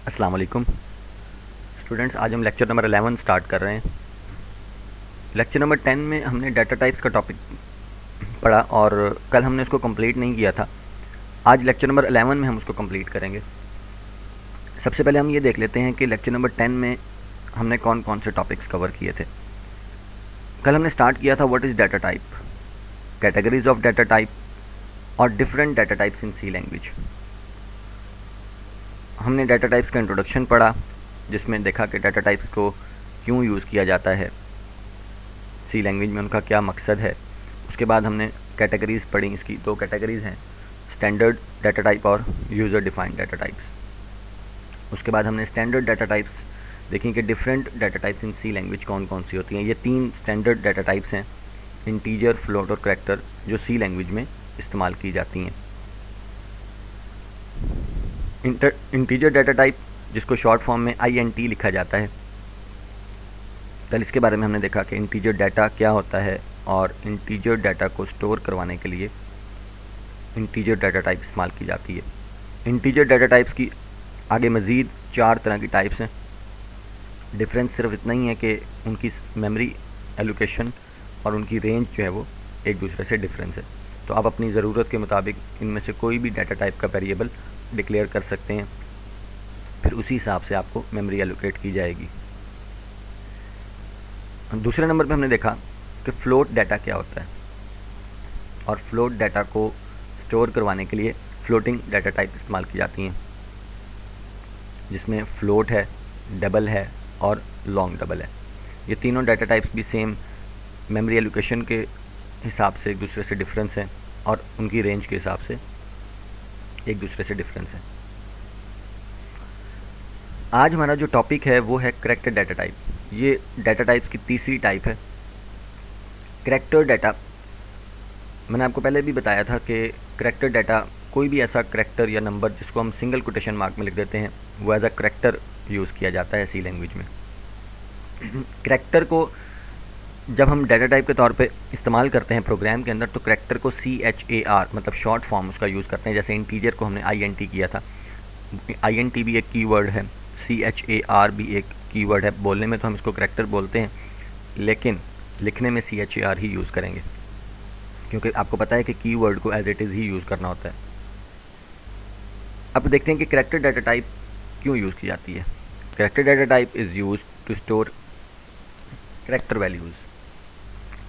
अस्सलाम वालेकुम स्टूडेंट्स। आज हम लेक्चर नंबर 11 स्टार्ट कर रहे हैं। लेक्चर नंबर 10 में हमने डाटा टाइप्स का टॉपिक पढ़ा और कल हमने उसको कंप्लीट नहीं किया था। आज लेक्चर नंबर 11 में हम उसको कंप्लीट करेंगे। सबसे पहले हम ये देख लेते हैं कि लेक्चर नंबर 10 में हमने कौन कौन से टॉपिक्स कवर किए थे। कल हमने स्टार्ट किया था what is data type, categories of data type और different data types in C language. हमने डाटा टाइप्स का इंट्रोडक्शन पढ़ा, जिसमें देखा कि डाटा टाइप्स को क्यों यूज़ किया जाता है, सी लैंग्वेज में उनका क्या मकसद है। उसके बाद हमने कैटेगरीज़ पढ़ी। इसकी दो कैटेगरीज़ हैं, स्टैंडर्ड डाटा टाइप और यूज़र डिफाइंड डाटा टाइप्स। उसके बाद हमने स्टैंडर्ड डाटा टाइप्स देखी कि different data types in C language कौन कौन सी होती हैं। ये 3 स्टैंडर्ड डाटा टाइप्स हैं, इंटीजर, फ्लोट और करैक्टर, जो सी लैंग्वेज में इस्तेमाल की जाती हैं। इंटीजर डाटा टाइप, जिसको शॉर्ट फॉर्म में INT लिखा जाता है, कल इसके बारे में हमने देखा कि इंटीजर डाटा क्या होता है और इंटीजर डाटा को स्टोर करवाने के लिए इंटीजर डाटा टाइप इस्तेमाल की जाती है। इंटीजर डाटा टाइप्स की आगे मज़ीद 4 तरह की टाइप्स हैं। डिफरेंस सिर्फ इतना ही है कि उनकी मेमोरी एलोकेशन और उनकी रेंज जो है वो एक दूसरे से डिफरेंस है। तो आप अपनी ज़रूरत के मुताबिक इनमें से कोई भी डाटा टाइप का वेरिएबल डिक्लेयर कर सकते हैं, फिर उसी हिसाब से आपको मेमोरी एलोकेट की जाएगी। दूसरे नंबर पे हमने देखा कि फ्लोट डाटा क्या होता है और फ्लोट डाटा को स्टोर करवाने के लिए फ्लोटिंग डाटा टाइप इस्तेमाल की जाती हैं, जिसमें फ्लोट है, डबल है और लॉन्ग डबल है। ये तीनों डाटा टाइप्स भी सेम मेमोरी एलोकेशन के हिसाब से एक दूसरे से डिफरेंस हैं और उनकी रेंज के हिसाब से एक दूसरे से डिफरेंस है। आज हमारा जो टॉपिक है वो है करैक्टर डाटा टाइप। ये डाटा टाइप्स की तीसरी टाइप है, करैक्टर डाटा। मैंने आपको पहले भी बताया था कि करैक्टर डाटा कोई भी ऐसा करैक्टर या नंबर जिसको हम सिंगल कोटेशन मार्क में लिख देते हैं, वो एज अ करैक्टर यूज़ किया जाता है सी लैंग्वेज में। करैक्टर को जब हम डाटा टाइप के तौर पे इस्तेमाल करते हैं प्रोग्राम के अंदर, तो करैक्टर को CHAR मतलब शॉर्ट फॉर्म उसका यूज़ करते हैं। जैसे इंटीजर को हमने INT किया था, INT भी एक कीवर्ड है, CHAR भी एक कीवर्ड है। बोलने में तो हम इसको करैक्टर बोलते हैं, लेकिन लिखने में CHAR ही यूज़ करेंगे, क्योंकि आपको पता है कि कीवर्ड को एज इट इज़ ही यूज़ करना होता है। अब देखते हैं कि करैक्टर डाटा टाइप क्यों यूज़ की जाती है। Character data type is use to store character values.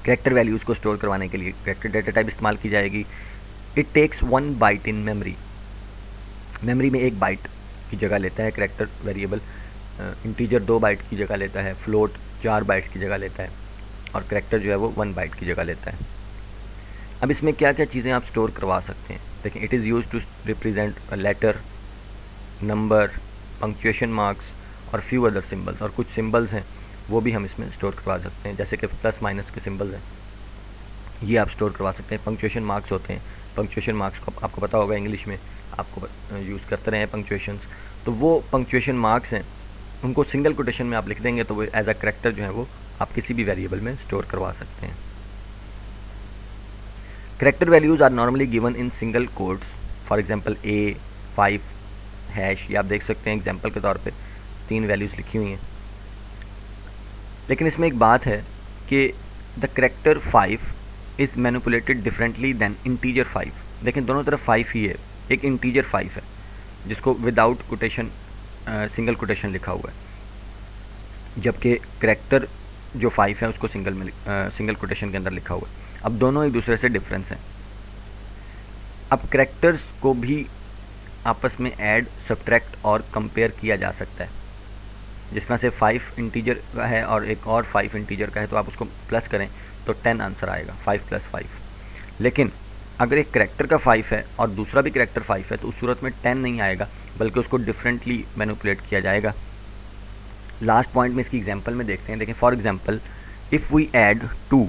Character values को स्टोर करवाने के लिए करैक्टर डाटा टाइप इस्तेमाल की जाएगी। It takes 1 byte in memory. Memory में 1 बाइट की जगह लेता है करैक्टर वेरिएबल। इंटीजर 2 बाइट की जगह लेता है, फ्लोट 4 बाइट्स की जगह लेता है और करैक्टर जो है वो 1 बाइट की जगह लेता है। अब इसमें क्या क्या चीज़ें आप स्टोर करवा सकते हैं, देखें। It is use to represent a letter, number, punctuation marks और फ्यू अदर सिंबल्स। और कुछ सिंबल्स हैं वो भी हम इसमें स्टोर करवा सकते हैं, जैसे कि प्लस माइनस के सिंबल्स हैं, ये आप स्टोर करवा सकते हैं। पंक्चुएशन मार्क्स होते हैं, पंक्चुएशन मार्क्स को आपको पता होगा, इंग्लिश में आपको यूज़ करते रहे हैं पंक्चुएशंस। तो वो पंक्चुएशन मार्क्स हैं, उनको सिंगल कोटेशन में आप लिख देंगे तो वो एज अ करैक्टर जो है वो आप किसी भी वेरिएबल में स्टोर करवा सकते हैं। Character values are normally given in single codes, for example A5 hash. ये आप देख सकते हैं एग्जांपल के तौर पे 3 वैल्यूज़ लिखी हुई हैं। लेकिन इसमें एक बात है कि the character 5 is manipulated differently than integer 5। लेकिन दोनों तरफ 5 ही है। एक इंटीजर 5 है जिसको विदाउट कोटेशन सिंगल कोटेशन लिखा हुआ है, जबकि करैक्टर जो 5 है उसको सिंगल कोटेशन के अंदर लिखा हुआ है। अब दोनों एक दूसरे से डिफरेंस हैं। अब करैक्टर्स को भी आपस में ऐड, सब्ट्रैक्ट और कंपेयर किया जा सकता है। जिस तरह से 5 इंटीजर का है और एक और 5 इंटीजर का है, तो आप उसको प्लस करें तो 10 आंसर आएगा, 5 + 5। लेकिन अगर एक करैक्टर का 5 है और दूसरा भी करैक्टर 5 है, तो उस सूरत में 10 नहीं आएगा, बल्कि उसको डिफरेंटली मैनिपुलेट किया जाएगा। लास्ट पॉइंट में इसकी एग्जांपल में देखते हैं। देखें, for example if we add 2,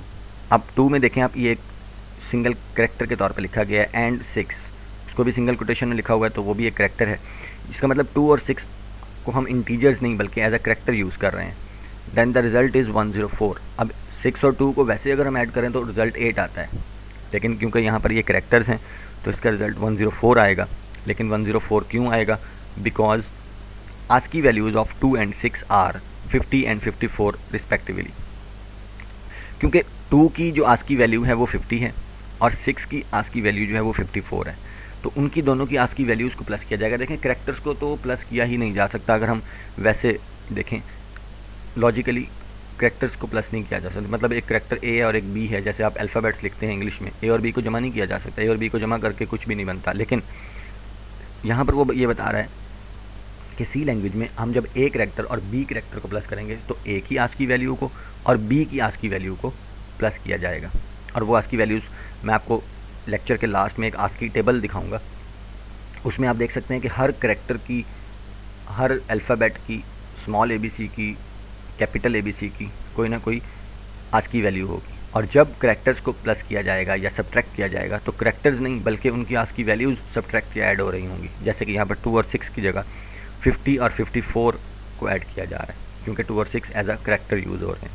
अब 2 में देखें आप, ये एक सिंगल करैक्टर के तौर पे लिखा गया है, एंड 6, उसको भी सिंगल कोटेशन में लिखा हुआ है, तो वो भी एक करैक्टर है। इसका मतलब 2 और 6 को हम इंटीजर्स नहीं बल्कि एज अ करैक्टर यूज़ कर रहे हैं। Then the result is 104। अब 6 और 2 को वैसे अगर हम ऐड करें तो रिज़ल्ट 8 आता है, लेकिन क्योंकि यहाँ पर ये करैक्टर्स हैं तो इसका रिज़ल्ट 104 आएगा। लेकिन 104 क्यों आएगा? Because ASCII values of 2 and 6 are 50 and 54 respectively. क्योंकि 2 की जो ASCII वैल्यू है वो 50 है और 6 की ASCII वैल्यू जो है वो 54 है, तो उनकी दोनों की ASCII वैल्यूज़ को प्लस किया जाएगा। देखें करैक्टर्स को तो प्लस किया ही नहीं जा सकता, अगर हम वैसे देखें लॉजिकली करैक्टर्स को प्लस नहीं किया जा सकता। मतलब एक करैक्टर ए और एक बी है, जैसे आप अल्फ़ाबेट्स लिखते हैं इंग्लिश में, ए और बी को जमा नहीं किया जा सकता, ए और बी को जमा करके कुछ भी नहीं बनता। लेकिन यहाँ पर वो ये बता रहा है कि सी लैंग्वेज में हम जब ए करैक्टर और बी करैक्टर को प्लस करेंगे तो ए की ASCII वैल्यू को और बी की ASCII वैल्यू को प्लस किया जाएगा। और वो ASCII वैल्यूज़ मैं आपको लेक्चर के लास्ट में एक ASCII टेबल दिखाऊंगा, उसमें आप देख सकते हैं कि हर करैक्टर की, हर अल्फ़ाबेट की, स्मॉल ABC की, कैपिटल ABC की कोई ना कोई ASCII वैल्यू होगी। और जब करैक्टर्स को प्लस किया जाएगा या सब्ट्रैक्ट किया जाएगा तो करैक्टर्स नहीं बल्कि उनकी ASCII वैल्यूज़ सब्ट्रैक्ट या ऐड हो रही होंगी। जैसे कि यहाँ पर 2 और 6 की जगह 50 और 54 को ऐड किया जा रहा है, क्योंकि 2 और 6 एज अ करैक्टर यूज़ हो रहे हैं।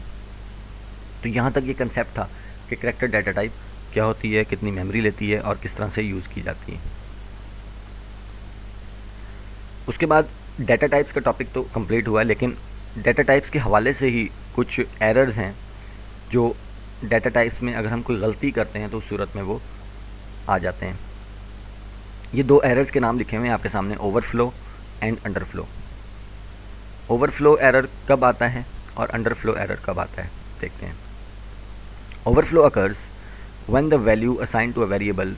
तो यहाँ तक ये कंसेप्ट था कि करैक्टर डाटा टाइप क्या होती है, कितनी मेमोरी लेती है और किस तरह से यूज़ की जाती है। उसके बाद डाटा टाइप्स का टॉपिक तो कंप्लीट हुआ, लेकिन डाटा टाइप्स के हवाले से ही कुछ एरर्स हैं जो डाटा टाइप्स में अगर हम कोई गलती करते हैं तो उस सूरत में वो आ जाते हैं। ये 2 एरर्स के नाम लिखे हुए हैं आपके सामने, overflow and underflow. Overflow error कब आता है और अंडरफ्लो एरर कब आता है, देखते हैं। Overflow occurs when the value assign to a variable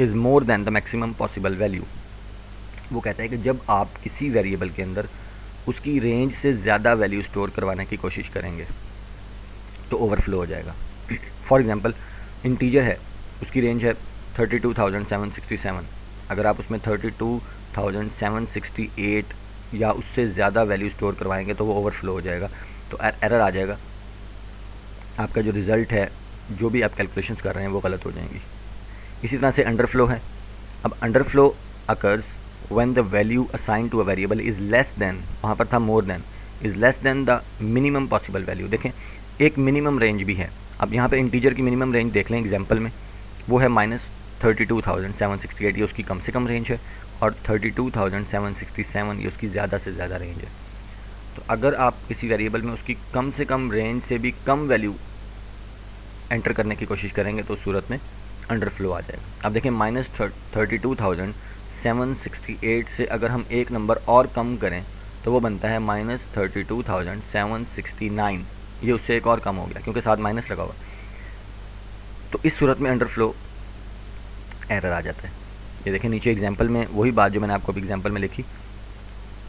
is more than the maximum possible value. वो कहता है कि जब आप किसी वेरिएबल के अंदर उसकी रेंज से ज़्यादा वैल्यू स्टोर करवाने की कोशिश करेंगे तो ओवरफ्लो हो जाएगा। फॉर एग्ज़ाम्पल इंटीजर है, उसकी रेंज है 32,767, अगर आप उसमें 32,768 या उससे ज़्यादा वैल्यू स्टोर करवाएंगे तो वो ओवरफ्लो हो जाएगा, तो एरर आ जाएगा। आपका जो रिज़ल्ट है, जो भी आप कैलकुलेशंस कर रहे हैं वो गलत हो जाएंगी। इसी तरह से अंडरफ्लो है। अब underflow occurs when the value assign to a variable is less than, वहाँ पर था more than, is less than the minimum possible value. देखें एक मिनिमम रेंज भी है। अब यहाँ पे इंटीजर की मिनिमम रेंज देख लें एग्जांपल में, वो है -32,768, ये उसकी कम से कम रेंज है, और 32,767 ये उसकी ज़्यादा से ज़्यादा रेंज है। तो अगर आप किसी वेरिएबल में उसकी कम से कम रेंज से भी कम वैल्यू एंटर करने की कोशिश करेंगे तो उस सूरत में अंडरफ्लो आ जाएगा। अब देखें -32,768 से अगर हम एक नंबर और कम करें तो वो बनता है -32,769, ये उससे एक और कम हो गया क्योंकि साथ माइनस लगा हुआ। तो इस सूरत में अंडरफ्लो एरर आ जाता है। ये देखें नीचे एग्जांपल में वही बात जो मैंने आपको अभी एग्जांपल में लिखी,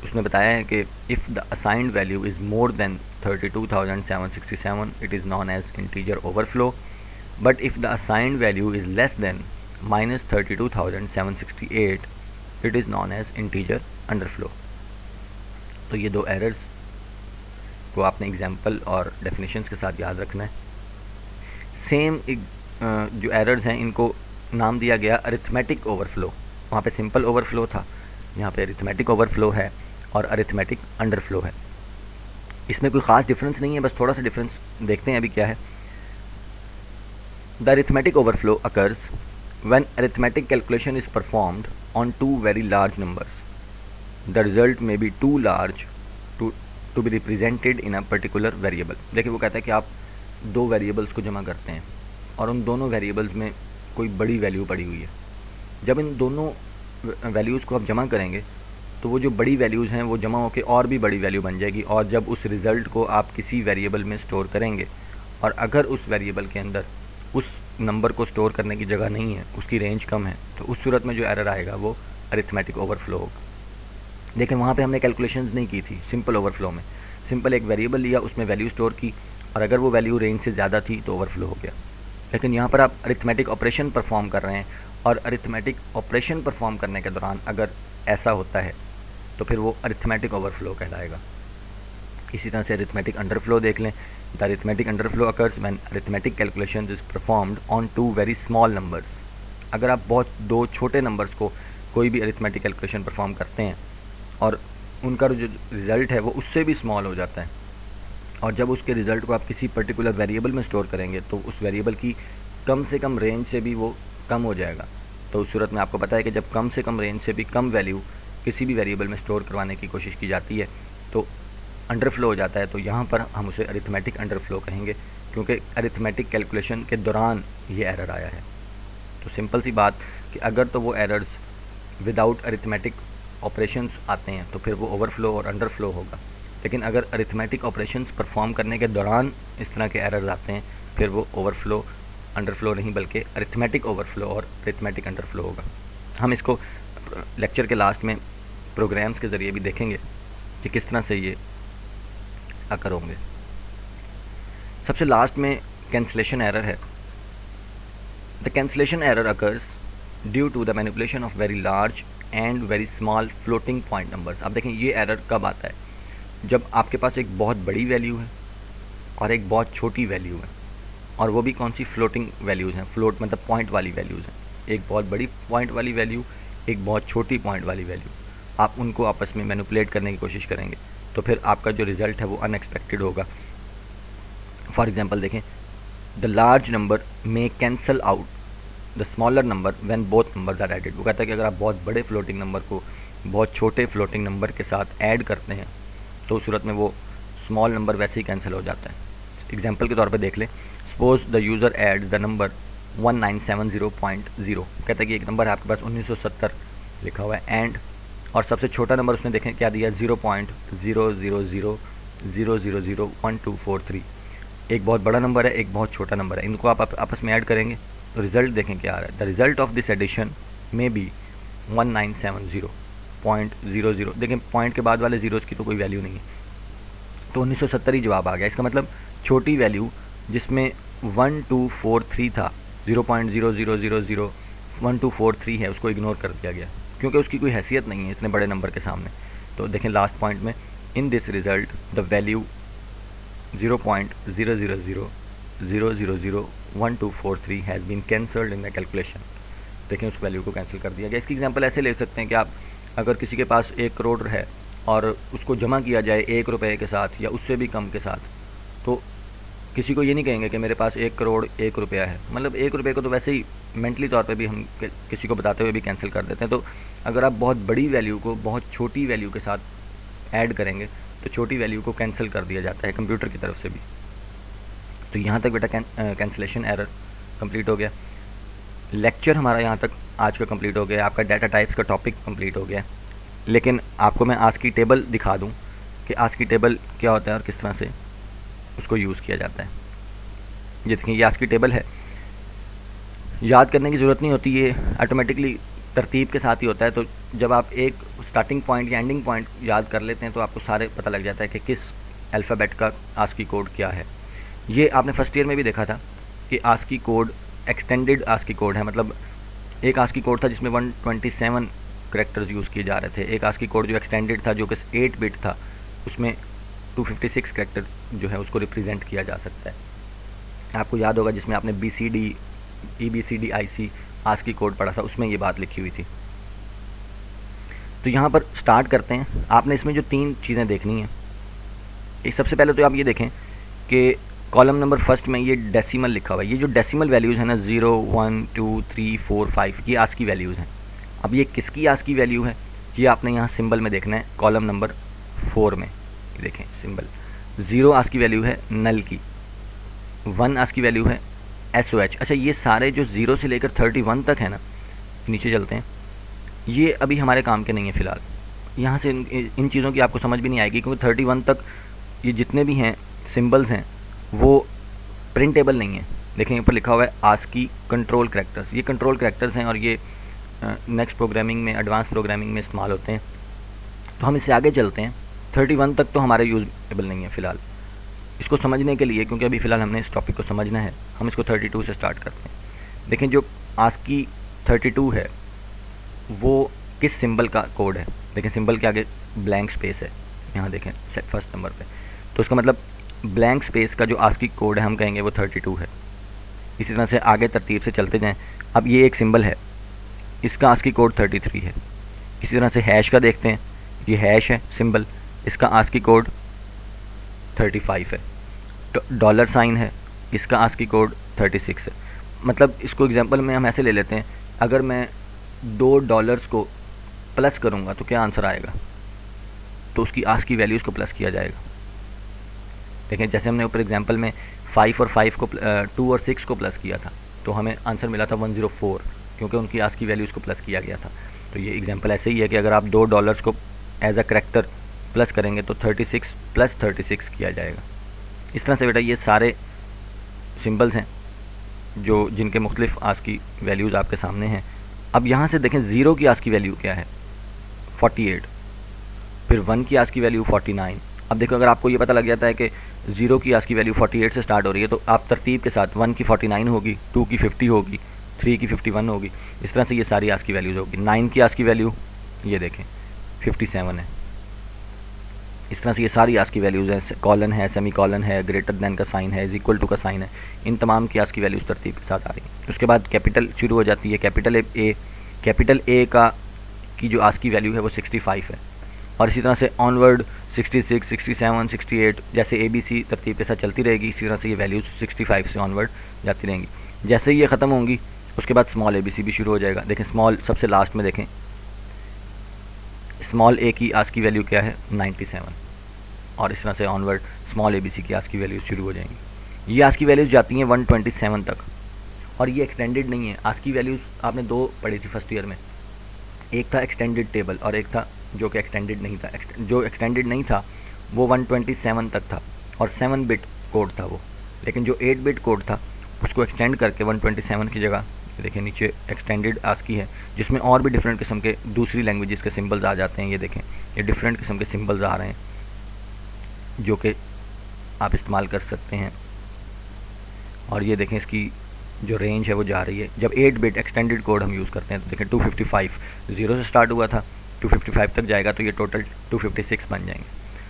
उसमें बताया है कि if the assigned value is more than 32,767 it is known as integer overflow, but if the assigned value is less than -32,768 it is known as integer underflow. तो ये 2 एरर्स को आपने एग्जांपल और डेफिनेशंस के साथ याद रखना है। सेम जो एरर्स हैं इनको नाम दिया गया अरिथमेटिक ओवरफ्लो। वहाँ पे सिंपल ओवरफ्लो था, यहाँ पे अरिथमेटिक ओवरफ्लो है और अरिथमेटिक अंडरफ्लो है। इसमें कोई ख़ास डिफरेंस नहीं है, बस थोड़ा सा डिफरेंस देखते हैं अभी क्या है। The arithmetic overflow occurs when arithmetic calculation is performed on 2 very large numbers, the result may be too large to be represented in a particular variable. देखिए वो कहता है कि आप 2 वेरिएबल्स को जमा करते हैं और उन दोनों वेरिएबल्स में कोई बड़ी वैल्यू पड़ी हुई है। जब इन दोनों वैल्यूज़ को आप जमा करेंगे तो वो जो बड़ी वैल्यूज़ हैं वो जमा होकर और भी बड़ी वैल्यू बन जाएगी, और जब उस रिज़ल्ट को आप किसी वेरिएबल में स्टोर करेंगे और अगर उस वेरिएबल के अंदर उस नंबर को स्टोर करने की जगह नहीं है, उसकी रेंज कम है, तो उस सूरत में जो एरर आएगा वो अरिथमेटिक ओवरफ्लो होगा। लेकिन वहाँ पे हमने कैलकुलेशंस नहीं की थी। सिंपल ओवरफ्लो में सिंपल एक वेरिएबल लिया, उसमें वैल्यू स्टोर की, और अगर वो वैल्यू रेंज से ज़्यादा थी तो ओवरफ्लो हो गया। लेकिन यहाँ पर आप अरिथमेटिक ऑपरेशन परफॉर्म कर रहे हैं, और अरिथमेटिक ऑपरेशन परफॉर्म करने के दौरान अगर ऐसा होता है तो फिर वो अरिथमेटिक ओवरफ्लो कहलाएगा। इसी तरह से अरिथमेटिक अंडरफ्लो देख लें। The arithmetic underflow occurs when arithmetic calculation is performed on 2 very small numbers. अगर आप 2 छोटे नंबर्स को कोई भी अरिथमेटिक कैलकुलेशन परफॉर्म करते हैं और उनका जो रिज़ल्ट है वो उससे भी स्मॉल हो जाता है, और जब उसके रिज़ल्ट को आप किसी पर्टिकुलर वेरिएबल में स्टोर करेंगे तो उस वेरिएबल की कम से कम रेंज से भी वो कम हो जाएगा। तो उस सूरत में आपको पता है कि जब कम से कम रेंज से भी कम वैल्यू किसी भी वेरिएबल में स्टोर करवाने की कोशिश की जाती है तो अंडरफ्लो हो जाता है, तो यहाँ पर हम उसे अरिथमेटिक अंडरफ्लो कहेंगे, क्योंकि अरिथमेटिक कैलकुलेशन के दौरान ये एरर आया है। तो सिंपल सी बात कि अगर तो वो एरर्स विदाउट अरिथमेटिक ऑपरेशंस आते हैं तो फिर वो ओवरफ्लो और अंडरफ्लो होगा, लेकिन अगर अरिथमेटिक ऑपरेशंस परफॉर्म करने के दौरान इस तरह के एरर्स आते हैं फिर वो ओवरफ्लो अंडरफ्लो नहीं बल्कि अरिथमेटिक ओवरफ्लो और अरिथमेटिक अंडरफ्लो होगा। हम इसको लेक्चर के लास्ट में प्रोग्राम्स के ज़रिए भी देखेंगे कि किस तरह से ये अकर होंगे। सबसे लास्ट में कैंसलेशन एरर है। The cancellation error occurs due to the manipulation of very large and very small floating point numbers. अब देखें ये एरर कब आता है, जब आपके पास एक बहुत बड़ी वैल्यू है और एक बहुत छोटी वैल्यू है, और वो भी कौन सी फ्लोटिंग वैल्यूज़ हैं, फ्लोट मतलब पॉइंट वाली वैल्यूज़ हैं। एक बहुत बड़ी पॉइंट वाली वैल्यू, एक बहुत छोटी पॉइंट वाली वैल्यू, आप उनको आपस में मैनिपुलेट करने की कोशिश करेंगे तो फिर आपका जो रिज़ल्ट है वो अनएक्सपेक्टेड होगा। फॉर एग्जांपल देखें, the large number may cancel out the smaller number when both numbers are added. वो कहता है कि अगर आप बहुत बड़े फ्लोटिंग नंबर को बहुत छोटे फ्लोटिंग नंबर के साथ ऐड करते हैं तो उस सूरत में वो स्मॉल नंबर वैसे ही कैंसिल हो जाता है। एग्जांपल के तौर पे देख लें, suppose the user add the number 1970.0। कहता है कि एक नंबर है आपके पास 1970 लिखा हुआ है एंड, और सबसे छोटा नंबर उसने देखें क्या दिया 0.00000001243। एक बहुत बड़ा नंबर है, एक बहुत छोटा नंबर है, इनको आप आपस में ऐड करेंगे तो रिज़ल्ट देखें क्या आ रहा है। The result of this addition may be 1970.00। देखें पॉइंट के बाद वाले ज़ीरोज़ की तो कोई वैल्यू नहीं है, तो 1970 ही जवाब आ गया। इसका मतलब छोटी वैल्यू जिसमें 1243 था, 0.0000123 है, उसको इग्नोर कर दिया गया क्योंकि उसकी कोई हैसियत नहीं है इतने बड़े नंबर के सामने। तो देखें लास्ट पॉइंट में, in this result the value 0.000000123 has been cancelled in the calculation. देखें उस वैल्यू को कैंसिल कर दिया गया। इसकी एग्जांपल ऐसे ले सकते हैं कि आप अगर किसी के पास 1 करोड़ है और उसको जमा किया जाए 1 रुपये के साथ या उससे भी कम के साथ, तो किसी को ये नहीं कहेंगे कि मेरे पास 1 करोड़ 1 रुपया है। मतलब 1 रुपये को तो वैसे ही मेंटली तौर पे भी हम किसी को बताते हुए भी कैंसिल कर देते हैं। तो अगर आप बहुत बड़ी वैल्यू को बहुत छोटी वैल्यू के साथ ऐड करेंगे तो छोटी वैल्यू को कैंसिल कर दिया जाता है कंप्यूटर की तरफ से भी। तो यहाँ तक बेटा कैंसिलेशन एरर कंप्लीट हो गया। लेक्चर हमारा यहाँ तक आज का कंप्लीट हो गया। आपका डाटा टाइप्स का टॉपिक कंप्लीट हो गया। लेकिन आपको मैं आस्की टेबल दिखा दूँ कि आस्की टेबल क्या होता है और किस तरह से उसको यूज़ किया जाता है। ये देखें, ये आस्की टेबल है, याद करने की ज़रूरत नहीं होती, ये ऑटोमेटिकली तरतीब के साथ ही होता है। तो जब आप एक स्टार्टिंग पॉइंट या एंडिंग पॉइंट याद कर लेते हैं तो आपको सारे पता लग जाता है कि किस अल्फ़ाबेट का आस्की कोड क्या है। ये आपने फर्स्ट ईयर में भी देखा था कि ASCII code extended ASCII code है। मतलब एक आस्की कोड था जिसमें 127 करैक्टर्स यूज़ किए जा रहे थे। एक आस्की कोड जो एक्सटेंडेड था जो कि 8 बिट था, उसमें 256 करैक्टर जो है उसको रिप्रेजेंट किया जा सकता है। आपको याद होगा जिसमें आपने BCD EBCD IC ASCII code पढ़ा था, उसमें ये बात लिखी हुई थी। तो यहाँ पर स्टार्ट करते हैं। आपने इसमें जो 3 चीज़ें देखनी हैं, एक सबसे पहले तो आप ये देखें कि कॉलम नंबर फर्स्ट में ये डेसिमल लिखा हुआ है। ये जो डेसिमल वैल्यूज़ हैं ना 0 1 2 3 4 5, ये आस्की वैल्यूज़ हैं। अब ये किसकी आस्की वैल्यू है ये आपने यहाँ सिंबल में देखना है। कॉलम नंबर 4 में ये देखें सिंबल, 0 आस्की वैल्यू है नल की, 1 आस्की वैल्यू है SOH। अच्छा, ये सारे जो 0 से लेकर 31 तक है ना, नीचे चलते हैं, ये अभी हमारे काम के नहीं है फ़िलहाल। यहाँ से इन चीज़ों की आपको समझ भी नहीं आएगी क्योंकि 31 तक ये जितने भी हैं सिंबल्स हैं वो प्रिंटेबल नहीं है। देखें ऊपर लिखा हुआ है आस्की कंट्रोल करैक्टर्स। ये कंट्रोल करैक्टर्स हैं और ये नेक्स्ट प्रोग्रामिंग में, एडवांस प्रोग्रामिंग में इस्तेमाल होते हैं। तो हम इससे आगे चलते हैं। 31 तक तो हमारे यूजेबल नहीं है फ़िलहाल। इसको समझने के लिए, क्योंकि अभी फ़िलहाल हमने इस टॉपिक को समझना है, हम इसको 32 से स्टार्ट करते हैं। देखें जो आस्की 32 है वो किस सिंबल का कोड है। देखें सिंबल के आगे ब्लैंक स्पेस है, यहाँ देखें फर्स्ट नंबर पे। तो इसका मतलब ब्लैंक स्पेस का जो आस्की कोड है हम कहेंगे वो 32 है। इसी तरह से आगे तरतीब से चलते जाएँ। अब ये एक सिंबल है, इसका आस्की कोड 33 है। इसी तरह से हैश का देखते हैं, ये हैश है सिंबल, इसका आस्की कोड 35 है। डॉलर साइन है, इसका आस्की कोड 36 है। मतलब इसको एग्जांपल में हम ऐसे ले लेते हैं, अगर मैं $2 को प्लस करूँगा तो क्या आंसर आएगा, तो उसकी आस्क की वैल्यूज़ को प्लस किया जाएगा। देखें जैसे हमने ऊपर एग्जांपल में 5 और 5 को 2 और 6 को प्लस किया था तो हमें आंसर मिला था 104, क्योंकि उनकी आस्क की वैल्यूज़ को प्लस किया गया था। तो ये एग्जांपल ऐसे ही है कि अगर आप $2 को एज अ करैक्टर प्लस करेंगे तो 36 + 36 किया जाएगा। इस तरह से बेटा ये सारे सिंबल्स हैं जो जिनके मुख्तलिफ आस्क की वैल्यूज़ आपके सामने हैं। अब यहाँ से देखें 0 की आस्क की वैल्यू क्या है, 48, फिर 1 की आस्क की वैल्यू 49। अब देखो अगर आपको ये पता लग जाता है कि 0 की आस्क की वैल्यू 48 से स्टार्ट हो रही है तो आप तरतीब के साथ 1 की 49 होगी, 2 की 50 होगी, 3 की 51 होगी, इस तरह से ये सारी आस्क की वैल्यूज़ होगी। 9 की आस्क की वैल्यू ये देखें 57 है। इस तरह से ये सारी आस्क की वैल्यूज़ हैं, कॉलन है, सेमी कॉलन है, ग्रेटर देन का साइन है, इज इक्वल टू का साइन है, इन तमाम की आस्क की वैल्यूज़ तरतीब के साथ आ रही हैं। उसके बाद कैपिटल शुरू हो जाती है, कैपिटल ए का की जो आस्क की वैल्यू है वो 65 है, और इसी तरह से ऑनवर्ड 66, 67, 68 जैसे ABC तरतीब के साथ चलती रहेगी। इसी तरह से ये वैल्यूज़ 65 से ऑनवर्ड जाती रहेंगी। जैसे ही ये ख़त्म होंगी उसके बाद स्मॉल ABC भी शुरू हो जाएगा। देखें स्मॉल सबसे लास्ट में देखें, स्मॉल a की आस्क की वैल्यू क्या है 97, और इस तरह से ऑनवर्ड स्मॉल ABC की आस्क की वैल्यूज़ शुरू हो जाएंगी। ये आस्क की वैल्यूज़ जाती हैं 127 तक, और ये एक्सटेंडेड नहीं है। आस्क की वैल्यूज़ आपने दो पढ़ी थी फर्स्ट ईयर में, एक था एक्सटेंडेड टेबल और एक था जो कि एक्सटेंडेड नहीं था। जो एक्सटेंडेड नहीं था वो 127 तक था और 7 बिट कोड था वो, लेकिन जो 8 बिट कोड था उसको एक्सटेंड करके 127 की जगह देखिए नीचे एक्सटेंडेड आस्क की है, जिसमें और भी डिफरेंट किस्म के दूसरी लैंग्वेजेस के सिंबल्स आ जाते हैं। ये देखें ये डिफरेंट किस्म के सिंबल्स आ रहे हैं जो कि आप इस्तेमाल कर सकते हैं, और ये देखें इसकी जो रेंज है वो जा रही है। जब 8 बिट एक्सटेंडेड कोड हम यूज़ करते हैं तो देखें 255 0 से स्टार्ट हुआ था, 255 तक जाएगा तो ये टोटल 256 बन जाएंगे।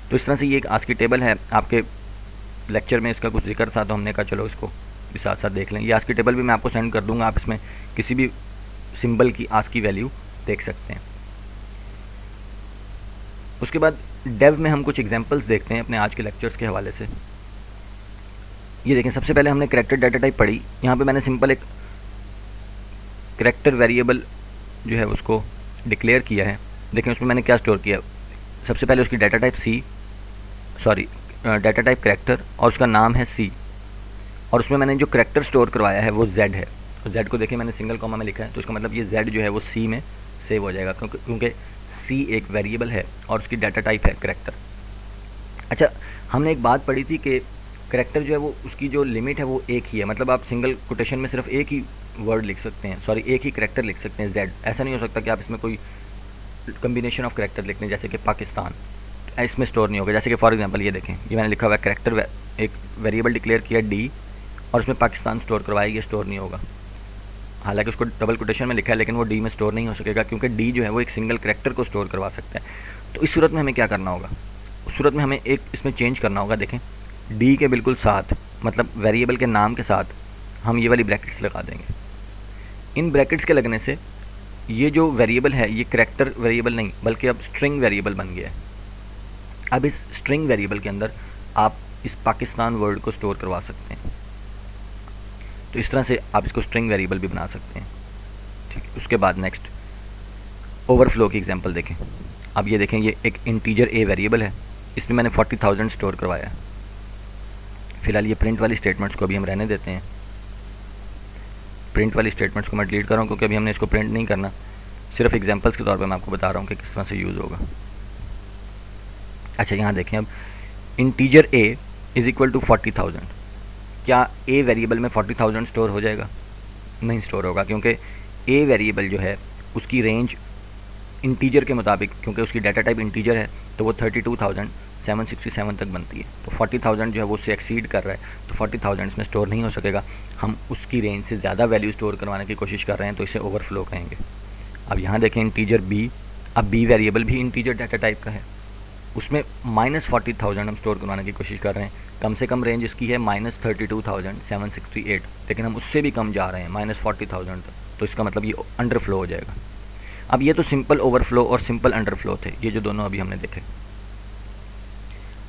तो इस तरह से ये एक आस्क की टेबल है। आपके लेक्चर में इसका कुछ जिक्र था तो हमने कहा चलो इसको भी साथ साथ देख लें। ये आस्क की टेबल भी मैं आपको सेंड कर दूंगा, आप इसमें किसी भी सिंबल की आस्क की वैल्यू देख सकते हैं। उसके बाद डेव में हम कुछ एग्जांपल्स देखते हैं अपने आज के लेक्चर्स के हवाले से। ये देखें सबसे पहले हमने करैक्टर डाटा टाइप पढ़ी। यहाँ पे मैंने सिंपल एक करैक्टर वेरिएबल जो है उसको डिक्लेयर किया है। देखें उसमें मैंने क्या स्टोर किया, सबसे पहले उसकी data type data type character और उसका नाम है सी, और उसमें मैंने जो करैक्टर स्टोर करवाया है वो जेड है। और जेड को देखें मैंने सिंगल कॉमा में लिखा है, तो इसका मतलब ये जेड जो है वो सी में सेव हो जाएगा क्योंकि सी एक वेरिएबल है और उसकी डाटा टाइप है करैक्टर। अच्छा हमने एक बात पढ़ी थी कि करैक्टर जो है वो उसकी जो लिमिट है वो एक ही है, मतलब आप सिंगल कोटेशन में सिर्फ एक ही वर्ड लिख सकते हैं, एक ही करैक्टर लिख सकते हैं जेड। ऐसा नहीं हो सकता कि आप इसमें कोई कम्बिनेशन ऑफ करैक्टर लिख लें, जैसे कि पाकिस्तान, इसमें स्टोर नहीं होगा। जैसे कि फॉर एग्जांपल ये देखें, ये मैंने लिखा हुआ है करैक्टर, एक वेरिएबल डिक्लेयर किया डी और उसमें पाकिस्तान स्टोर करवाया, ये स्टोर नहीं होगा। हालांकि उसको डबल कोटेशन में लिखा है लेकिन वो डी में स्टोर नहीं हो सकेगा, क्योंकि डी जो है वो एक सिंगल करैक्टर को स्टोर करवा सकता है। तो इस सूरत में हमें क्या करना होगा, उस सूरत में हमें एक इसमें चेंज करना होगा। देखें डी के बिल्कुल साथ, मतलब वेरिएबल के नाम के साथ हम ये वाली ब्रैकेट्स लगा देंगे। इन ब्रैकेट्स के लगने से ये जो वेरिएबल है ये करैक्टर वेरिएबल नहीं बल्कि अब स्ट्रिंग वेरिएबल बन गया है। अब इस स्ट्रिंग वेरिएबल के अंदर आप इस पाकिस्तान वर्ड को स्टोर करवा सकते हैं। तो इस तरह से आप इसको स्ट्रिंग वेरिएबल भी बना सकते हैं। ठीक है, उसके बाद नेक्स्ट ओवरफ्लो की एग्जांपल देखें। अब ये देखें ये एक इंटीजर ए वेरिएबल है, इसमें मैंने 40,000 स्टोर करवाया है। फिलहाल ये प्रिंट वाली स्टेटमेंट्स को अभी हम रहने देते हैं। प्रिंट वाली स्टेटमेंट्स को मैं डिलीट कर रहा हूँ क्योंकि अभी हमने इसको प्रिंट नहीं करना, सिर्फ एग्जांपल्स के तौर पे मैं आपको बता रहा हूँ कि किस तरह से यूज़ होगा। अच्छा यहाँ देखें, अब integer A is equal to 40,000, क्या ए वेरिएबल में 40,000 स्टोर हो जाएगा? नहीं स्टोर होगा, क्योंकि ए वेरिएबल जो है उसकी रेंज इंटीजर के मुताबिक, क्योंकि उसकी डाटा टाइप इंटीजर है तो वो 32,767 तक बनती है। तो 40,000 जो है वो उससे एक्सीड कर रहा है, तो 40,000 इसमें स्टोर नहीं हो सकेगा। हम उसकी रेंज से ज़्यादा वैल्यू स्टोर करवाने की कोशिश कर रहे हैं, तो इसे ओवरफ्लो कहेंगे। अब यहाँ देखें इंटीजर बी, अब बी वेरिएबल भी इंटीजर डाटा टाइप का है, उसमें -40,000 हम स्टोर करवाने की कोशिश कर रहे हैं। कम से कम रेंज इसकी है -32,768, लेकिन हम उससे भी कम जा रहे हैं -40,000 तक, तो इसका मतलब ये अंडरफ्लो हो जाएगा। अब ये तो सिंपल ओवरफ्लो और सिंपल अंडरफ्लो थे, ये जो दोनों अभी हमने देखे।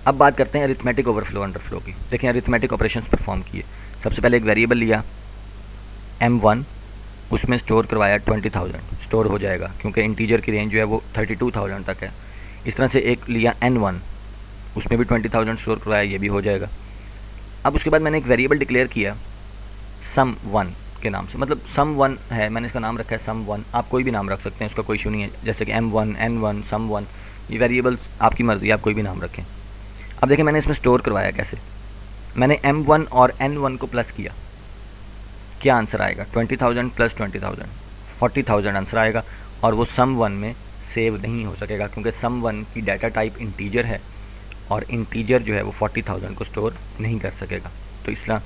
अब बात करते हैं अरिथमेटिक ओवरफ्लो अंडरफ्लो की। देखें अरिथमेटिक ऑपरेशंस परफॉर्म किए। सबसे पहले एक वेरिएबल लिया M1 उसमें स्टोर करवाया 20,000, स्टोर हो जाएगा क्योंकि इंटीजर की रेंज जो है वो 32,000 तक है। इस तरह से एक लिया N1, उसमें भी 20,000 स्टोर करवाया, ये भी हो जाएगा। अब उसके बाद मैंने एक वेरिएबल डिक्लेयर किया sum1 के नाम से, मतलब sum1 है, मैंने इसका नाम रखा है sum1। आप कोई भी नाम रख सकते हैं, उसका कोई इशू नहीं है, जैसे कि M1, N1, sum1, ये वेरिएबल्स आपकी मर्ज़ी, आप कोई भी नाम रखें। अब देखिए मैंने इसमें स्टोर करवाया कैसे, मैंने M1 और N1 को प्लस किया, क्या आंसर आएगा 20,000 प्लस 20,000, 40,000 आंसर आएगा। और वो sum1 में सेव नहीं हो सकेगा क्योंकि sum1 की डाटा टाइप इंटीजर है और इंटीजर जो है वो 40,000 को स्टोर नहीं कर सकेगा। तो इस तरह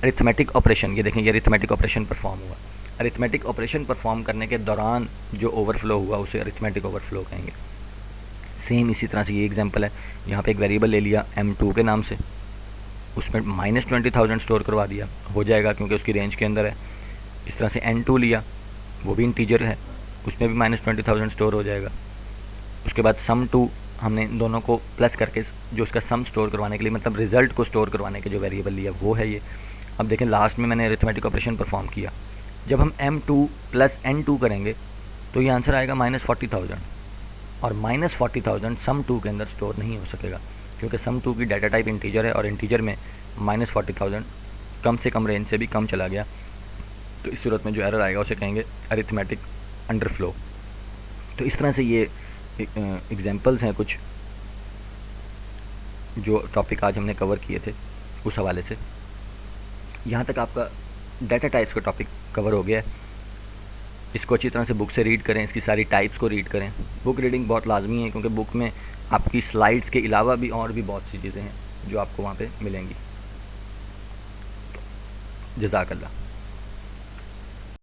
अरिथमेटिक ऑपरेशन, ये देखें ये अरिथमेटिक ऑपरेशन परफॉर्म हुआ। अरिथमेटिक ऑपरेशन परफॉर्म करने के दौरान जो ओवरफ्लो हुआ उसे अरिथमेटिक ओवरफ्लो कहेंगे। सेम इसी तरह से ये एग्जांपल है, यहाँ पे एक वेरिएबल ले लिया M2 के नाम से, उसमें -20,000 स्टोर करवा दिया, हो जाएगा क्योंकि उसकी रेंज के अंदर है। इस तरह से N2 लिया, वो भी इंटीजर है, उसमें भी -20,000 स्टोर हो जाएगा। उसके बाद sum2, हमने इन दोनों को प्लस करके जो उसका सम स्टोर करवाने के लिए, मतलब रिजल्ट को स्टोर करवाने के जो वेरिएबल लिया वो है ये। अब देखें लास्ट में मैंने अरिथमेटिक ऑपरेशन परफॉर्म किया, जब हम M2 प्लस N2 करेंगे तो ये आंसर आएगा -40,000, और -40,000 sum2 के अंदर स्टोर नहीं हो सकेगा क्योंकि sum2 की डाटा टाइप इंटीजर है और इंटीजर में -40,000 कम से कम रेंज से भी कम चला गया। तो इस सूरत में जो एरर आएगा उसे कहेंगे अरिथमेटिक अंडरफ्लो। तो इस तरह से ये एग्जांपल्स हैं कुछ जो टॉपिक आज हमने कवर किए थे उस हवाले से। यहाँ तक आपका डाटा टाइप्स का टॉपिक कवर हो गया है। इसको अच्छी तरह से बुक से रीड करें, इसकी सारी टाइप्स को रीड करें। बुक रीडिंग बहुत लाजमी है क्योंकि बुक में आपकी स्लाइड्स के अलावा भी और भी बहुत सी चीज़ें हैं जो आपको वहाँ पे मिलेंगी। जज़ाकल्लाह।